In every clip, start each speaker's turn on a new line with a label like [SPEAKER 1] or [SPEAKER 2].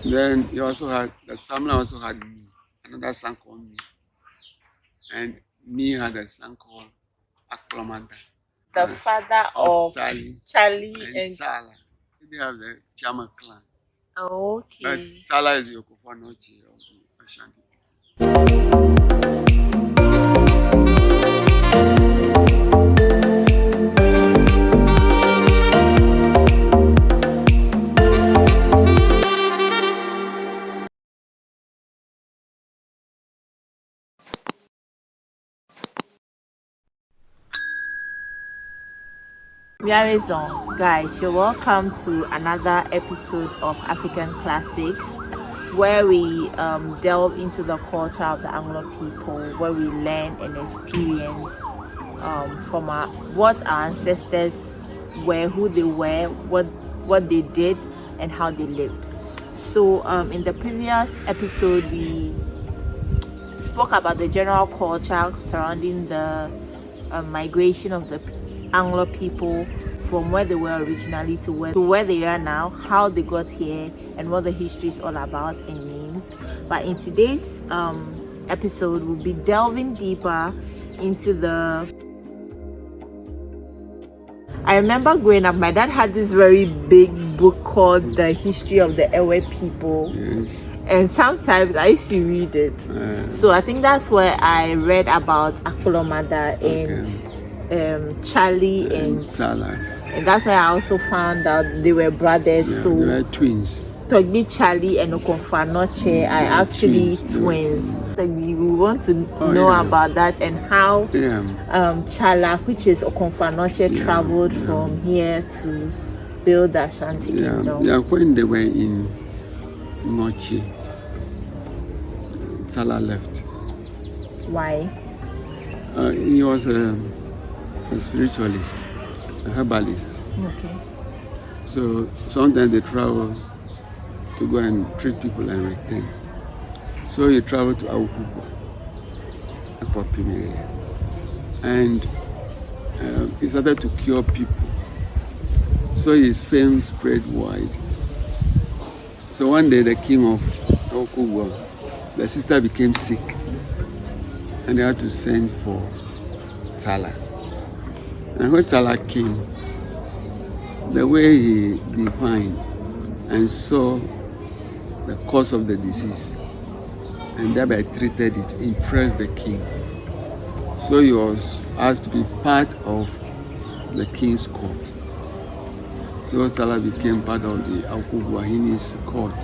[SPEAKER 1] Then he also had that Samuel also had me, another son called me, and me had a son called Aklamada.
[SPEAKER 2] The father of
[SPEAKER 1] Sally
[SPEAKER 2] Charlie
[SPEAKER 1] and Sala. They have the Chama clan.
[SPEAKER 2] Okay.
[SPEAKER 1] But Sala is Yokofanochi of the Ashanti.
[SPEAKER 2] Guys, you're welcome to another episode of African Classics, where we delve into the culture of the Anglo people, where we learn and experience from what our ancestors were, who they were, what they did, and how they lived. So in the previous episode, we spoke about the general culture surrounding the migration of the Anglo people from where they were originally to where they are now, how they got here, and what the history is all about in names. But in today's episode, we'll be delving deeper into the. I remember growing up, my dad had this very big book called The History of the Ewe People.
[SPEAKER 1] Yes.
[SPEAKER 2] And sometimes I used to read it. So I think that's where I read about Akolomada and Charlie and
[SPEAKER 1] Sala.
[SPEAKER 2] And that's why I also found out they were brothers.
[SPEAKER 1] Yeah,
[SPEAKER 2] so
[SPEAKER 1] they were twins.
[SPEAKER 2] Togbi, Charlie, and Okonfanoche are actually twins. We want to know about that and how Chala, which is Okonfanoche, traveled from here to build the Ashanti Kingdom.
[SPEAKER 1] Yeah, when they were in Nochi, Chala left.
[SPEAKER 2] Why?
[SPEAKER 1] He was a spiritualist, a herbalist.
[SPEAKER 2] Okay.
[SPEAKER 1] So sometimes they travel to go and treat people and return. So he traveled to Awukugwa, a Popim area, and he started to cure people. So his fame spread wide. So one day the king of Awukugwa, the sister became sick, and they had to send for Tala. And when Tala came, the way he divined and saw the cause of the disease and thereby treated it impressed the king. So he was asked to be part of the king's court. So Tala became part of the Awukugwahini's court.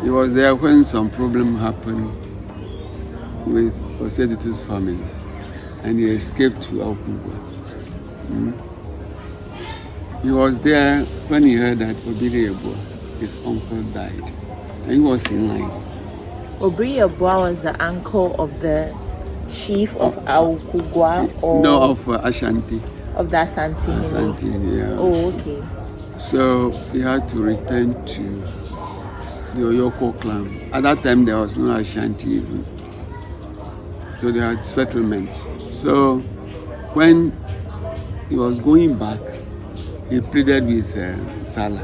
[SPEAKER 1] He was there when some problem happened with Oseditu's family, and he escaped to Awukugwa. He was there when he heard that Obiriyebua, his uncle, died, and he was in line.
[SPEAKER 2] Obiriyebua was the uncle of the chief of Awukugwa, or
[SPEAKER 1] no, of Ashanti.
[SPEAKER 2] Of the Ashanti.
[SPEAKER 1] Ashanti, yeah.
[SPEAKER 2] Oh, okay.
[SPEAKER 1] So he had to return to the Oyoko clan. At that time, there was no Ashanti even. So they had settlements. So when he was going back, he pleaded with Sala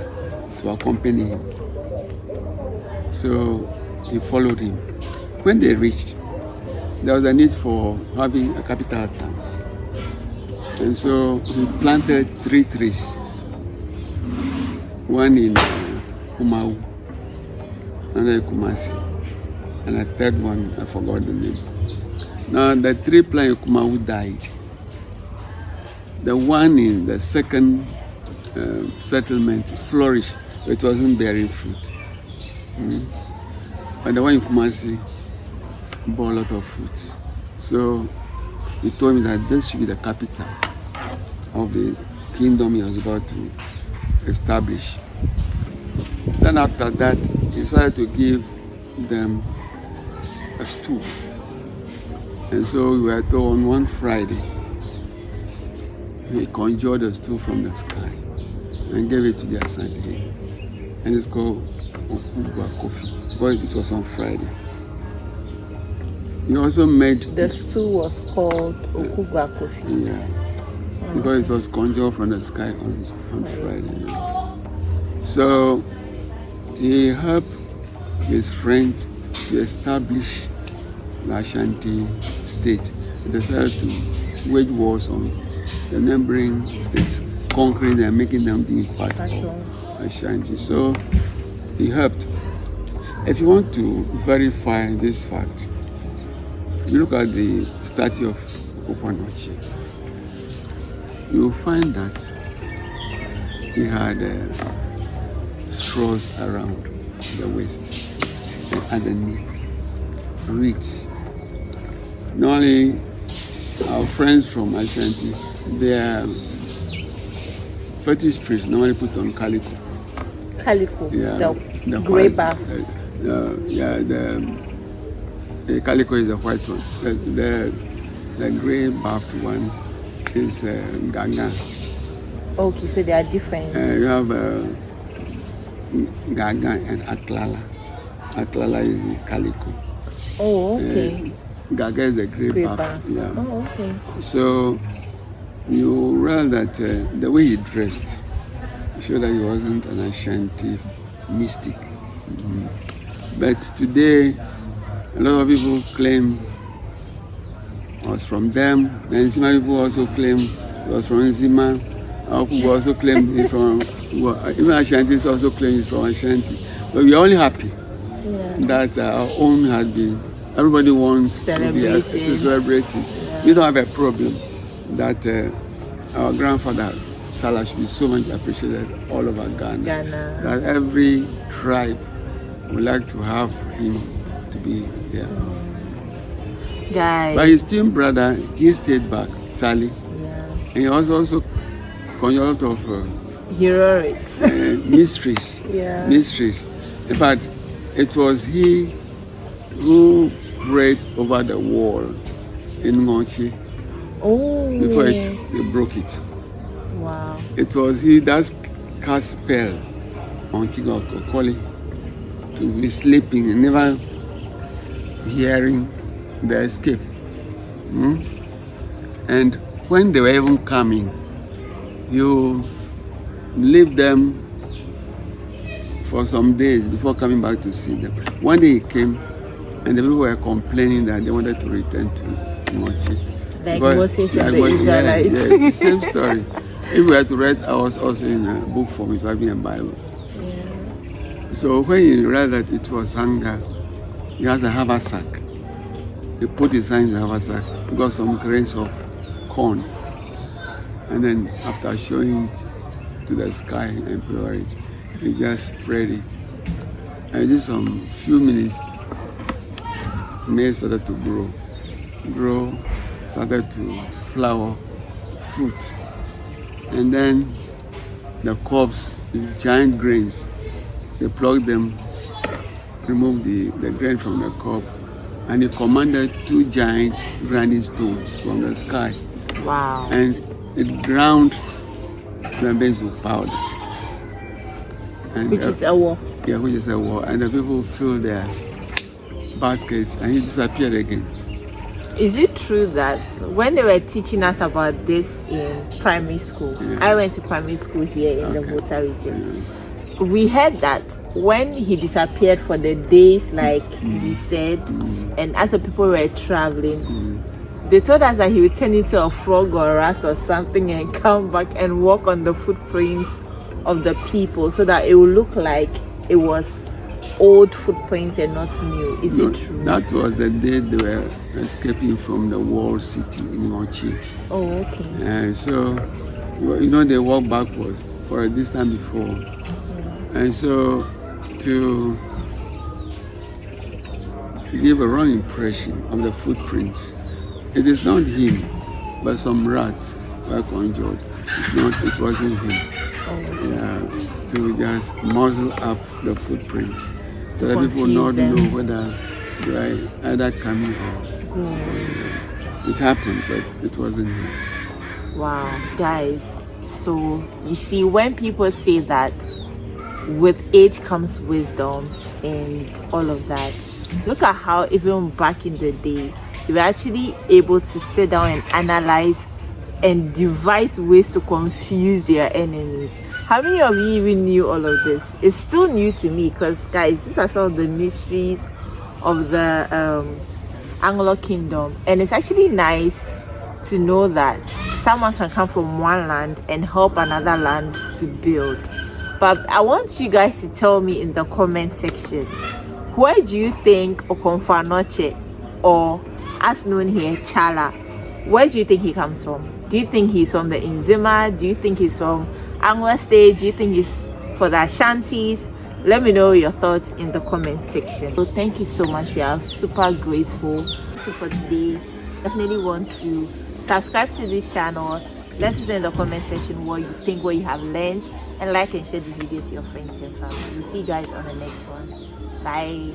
[SPEAKER 1] to accompany him. So he followed him. When they reached, there was a need for having a capital town. And so he planted 3 trees. One in Kumau, another in Kumasi, and a third one, I forgot the name. Now the 3 planted in Kumau died. The one in the second settlement flourished, but it wasn't bearing fruit. But the one in Kumasi bore a lot of fruits. So he told me that this should be the capital of the kingdom he was about to establish. Then after that, he decided to give them a stool. And so we were told on one Friday, he conjured a stool from the sky and gave it to the Asante. And it's called Okugwa Coffee, because it was on Friday. He also made...
[SPEAKER 2] The stool was called Okugwa Coffee.
[SPEAKER 1] Yeah, because it was conjured from the sky on Friday. So he helped his friends to establish the Ashanti state. They started to wage wars on the neighboring states, conquering them, making them be part of Ashanti. So he helped. If you want to verify this fact, you look at the statue of Okwanochi, you will find that he had straws around the waist and underneath, reeds. Normally, our friends from Ashanti, their fetish priests normally put on calico.
[SPEAKER 2] Calico,
[SPEAKER 1] Yeah,
[SPEAKER 2] the gray bath.
[SPEAKER 1] The calico is the white one. The gray bathed one is Gaga.
[SPEAKER 2] Okay, so they are different.
[SPEAKER 1] You have Gaga and Atlala. Atlala is the calico.
[SPEAKER 2] Oh, okay.
[SPEAKER 1] Gaga is the gray bath. Yeah.
[SPEAKER 2] Oh, okay.
[SPEAKER 1] So you realize that the way he dressed showed that he wasn't an Ashanti mystic. Mm-hmm. But today, a lot of people claim it was from them. The Nzima people also claim it was from Nzima. Our people also claim it from, even Ashantis also claim it's from Ashanti. But we are only happy that our own had been, everybody wants to celebrate it. We don't have a problem that our grandfather Salah should be so much appreciated all over Ghana. That every tribe would like to have him to be there.
[SPEAKER 2] Guys.
[SPEAKER 1] But his twin brother, he stayed back, Sally. And he was also conjured a lot of
[SPEAKER 2] heroics.
[SPEAKER 1] Mysteries. Mysteries. In fact, it was he who prayed over the wall in Mochi before they broke it.
[SPEAKER 2] Wow.
[SPEAKER 1] It was he that cast spell on King of Kokoli to be sleeping and never hearing the escape. And when they were even coming, you leave them for some days before coming back to see them. One day he came and the people were complaining that they wanted to return to Mochi.
[SPEAKER 2] Like Moses and the Israelites.
[SPEAKER 1] The same story. If we had to read, I was also in a book form, it was in a Bible. So when he read that it was hunger, he has a haversack. He put his hands in the haversack, got some grains of corn, and then after showing it to the sky and prayer it, he just spread it. And just some few minutes, maize started to grow, started to flower, fruit. And then the cobs, the giant grains, they plucked them, removed the grain from the cob, and he commanded 2 giant grinding stones from the sky.
[SPEAKER 2] Wow.
[SPEAKER 1] And it ground the base of powder. And
[SPEAKER 2] which is a war.
[SPEAKER 1] Yeah, which is a war. And the people filled their baskets and he disappeared again.
[SPEAKER 2] Is it true that when they were teaching us about this in primary school, I went to primary school here in the Volta region, we heard that when he disappeared for the days like you said, and as the people were traveling, they told us that he would turn into a frog or a rat or something and come back and walk on the footprints of the people so that it would look like it was old footprints and not new. Is it true?
[SPEAKER 1] That was the day they were escaping from the walled city in Mochi.
[SPEAKER 2] Oh, okay.
[SPEAKER 1] So, they walked backwards for a distance before. And so, to give a wrong impression of the footprints, it is not him, but some rats were conjured. It wasn't him. To just muzzle up the footprints so that people not know whether they are either coming or going. It happened, but it wasn't him.
[SPEAKER 2] Wow, guys. So you see, when people say that with age comes wisdom and all of that, look at how even back in the day they were actually able to sit down and analyze and devise ways to confuse their enemies. How many of you even knew all of this? It's still new to me because, guys, these are some of the mysteries of the Anglo Kingdom, and it's actually nice to know that someone can come from one land and help another land to build. But I want you guys to tell me in the comment section, where do you think Okonfa-Noche, or as known here, Chala, where do you think he comes from? Do you think he's from the Nzima? Do you think he's from Anglo State? Do you think he's for the Ashantis? Let me know your thoughts in the comment section. So thank you so much. We are super grateful. So for today, definitely want to subscribe to this channel. Let us know in the comment section what you think, what you have learned, and like and share this video to your friends and family. We'll see you guys on the next one. Bye.